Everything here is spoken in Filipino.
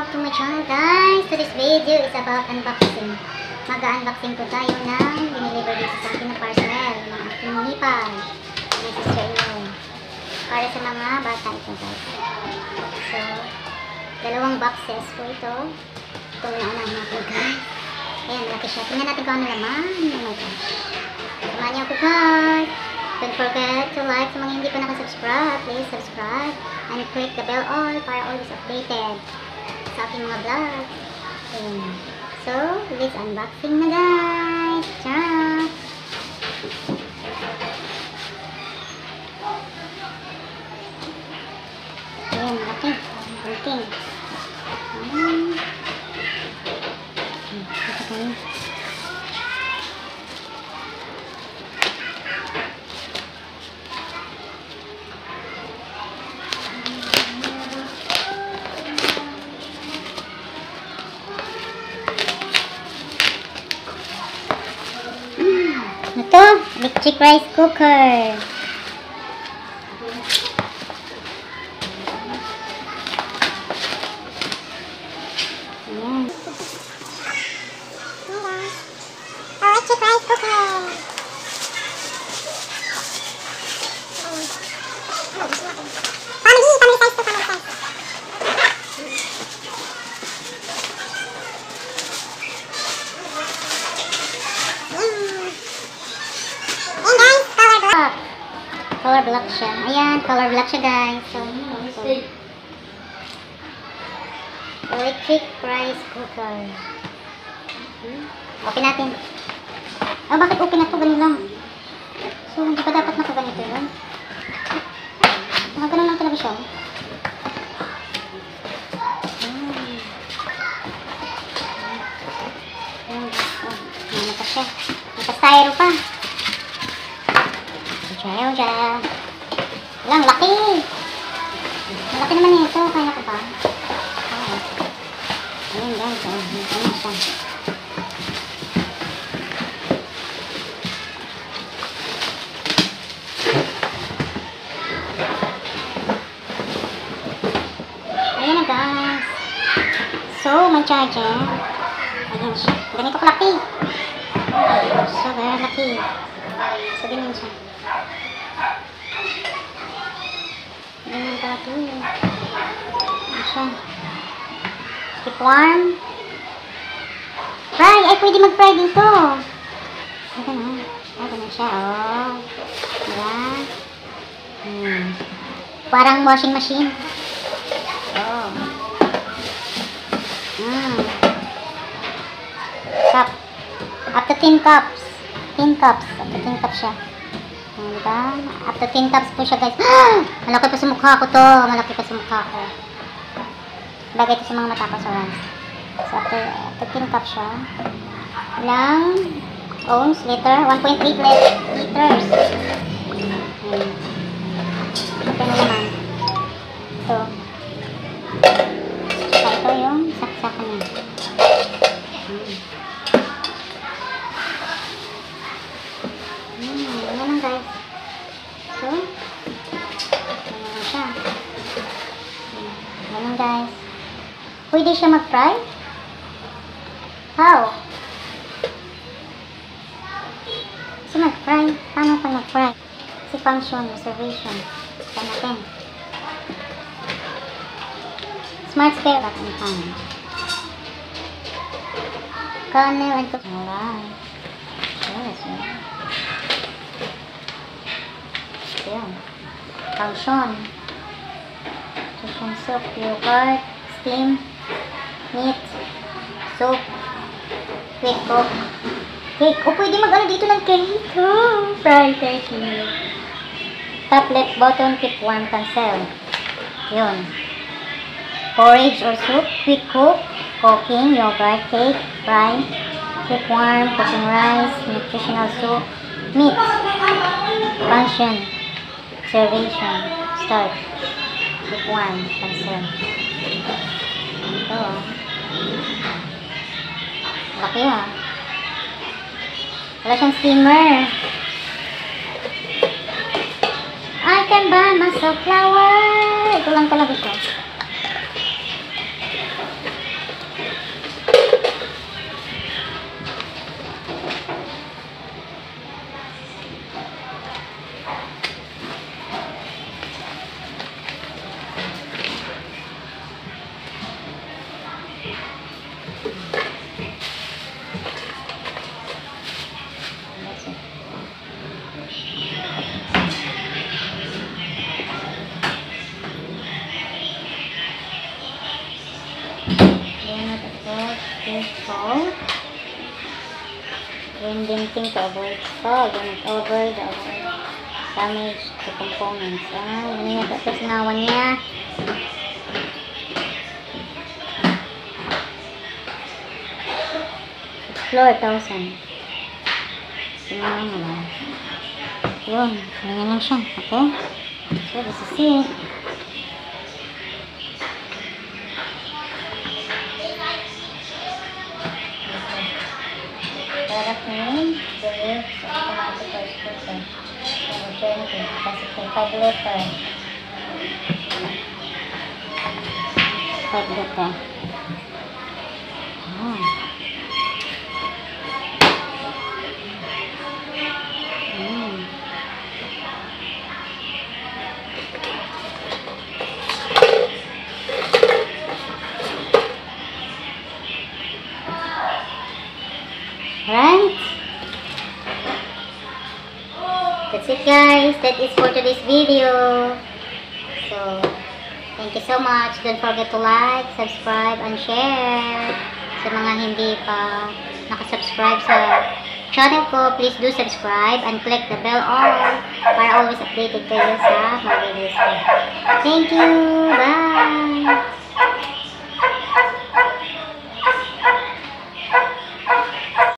back to my channel, guys. Today's video is about unboxing. Mag-unboxing po tayo ng diniliver dito sa akin na parcel ng aking hipag. May sister-in-law. Para sa mga bata ito, guys. So, dalawang boxes po ito. Ito na unahin natin, guys. Ayan, malaki siya. Tingnan natin kung ano naman. Oh my gosh. Samahan niyo ako, guys. Don't forget to like sa mga hindi pa nakasubscribe. Please subscribe and click the bell all para always updated sa aking mga vlogs. So, let's unboxing na, guys. Ciao! Ayan, laki. Bulking. Ito kayo. Ito, electric rice cooker. Ayan. Electric rice cooker. Family size to family size. Color black siya. Ayan, color black siya, guys. So, electric rice cooker. Open natin. Oh, bakit open na ito? Ganun lang. So, hindi pa dapat nakaganito yun. Ganun lang talaga siya. Ano pa siya? Naka-styro pa. Diyan. Lang, laki. Malaki naman ito. Kaya ko ba? Ayan, guys. Ayan siya. Ayan na, guys. So, may charger. Ayan siya. Ganito kalaki. So, very laki. So, ganyan siya. Ganyan kalaki. Ayan siya. Keep warm. Fry! Ay, pwede mag-fry dito. Ayan na. Ayan na siya. Oh. Ayan. Parang washing machine. Oh. Cup. Up to 10 cups. 10 cups. Up to 10 cups siya. Diba? Up to 10 cups po siya, guys. Malaki pa sa mukha ko to. Malaki pa sa mukha ko. Bagay ito sa mga mata ko sa rice. So, up to 10 cups siya. Ilang ounce, liter? 1.8 liters. Ito na naman. Ito. Saka ito yung saksakan niya. Yan lang, guys. So, ganyan siya. Ganyan, guys. Pwede siya mag-fry? How? Kasi mag-fry. Paano pa mag-fry? Kasi function, reservation. Ito natin. Smart spare back and pan. Kernel and cook. Alright. Yes, yeah. Ayan. Function. Chicken soup, yogurt, steam, meat, soup, quick cook. Cake. O, pwede mag-ano dito ng cake. Oh, fried turkey. Top left button, keep warm, cancel. Yun. Porridge or soup, quick cook, cooking, yogurt, cake, fry, keep warm, cooking rice, nutritional soup, meat, function, observation, start, keep warm, cancel. Ito. Laki ha. Wala siyang steamer. I can buy myself flower. Ito lang talaga siya. Then tapos install. Then denting to avoid fall. Then over the avoid damage to components. Ano yan? Tapos nawan niya. Explore 1,000. Tingnan mo lang. Yun. Ganyan lang siya. Okay? So, this is it. Product name, deliver sa automatic or scooter. Alternative, kasi kung 5 letter. 5 letter. Right? That's it guys. That is for today's video. So, thank you so much. Don't forget to like, subscribe, and share. Sa mga hindi pa nakasubscribe sa channel ko, please do subscribe and click the bell all para always updated kayo sa mga videos ko. Thank you! Bye!